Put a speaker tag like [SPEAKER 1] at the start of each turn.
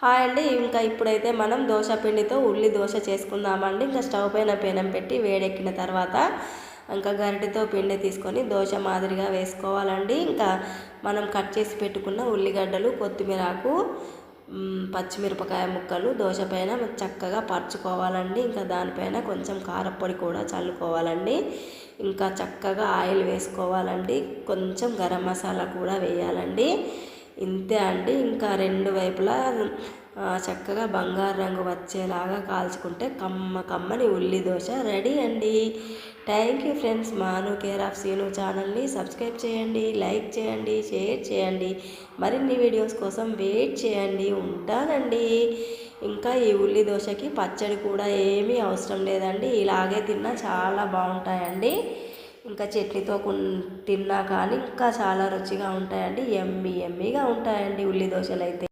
[SPEAKER 1] Hi అండి. ఇంకా ఇప్పుడైతే మనం దోశ పిండితో ఉల్లి దోశ చేసుకుందామండి. ఇంకా స్టవ్ పైన పెనం పెట్టి వేడెక్కిన తర్వాత ఇంకా గరిటెతో పిండి తీసుకొని దోశ మాదిరిగా వేసుకోవాలండి. ఇంకా మనం కట్ చేసి పెట్టుకున్న ఉల్లిగడ్డలు, కొత్తిమీరాకు, పచ్చిమిరపకాయ ముక్కలు దోశ పైన చక్కగా పరుచుకోవాలండి. ఇంకా దానిపైన కొంచెం కారపొడి కూడా చల్లుకోవాలండి. ఇంకా చక్కగా ఆయిల్ వేసుకోవాలండి. కొంచెం గరం మసాలా కూడా వేయాలండి. ఇంతే అండి. ఇంకా రెండు వైపులా చక్కగా బంగారు రంగు వచ్చేలాగా కాల్చుకుంటే కమ్మని ఉల్లి దోశ రెడీ అండి. Thank you friends. మాను కేర్ ఆఫ్ సీను ఛానల్ని సబ్స్క్రైబ్ చేయండి, లైక్ చేయండి, షేర్ చేయండి. మరిన్ని వీడియోస్ కోసం వెయిట్ చేయండి. ఉంటానండి. ఇంకా ఈ ఉల్లి దోశకి పచ్చడి కూడా ఏమీ అవసరం లేదండి. ఇలాగే తిన్నా చాలా బాగుంటాయండి. ఇంకా చట్నీతో తిన్నా కానీ ఇంకా చాలా రుచిగా ఉంటాయండి. ఎమ్మీగా ఉంటాయండి ఉల్లి దోశలు అయితే.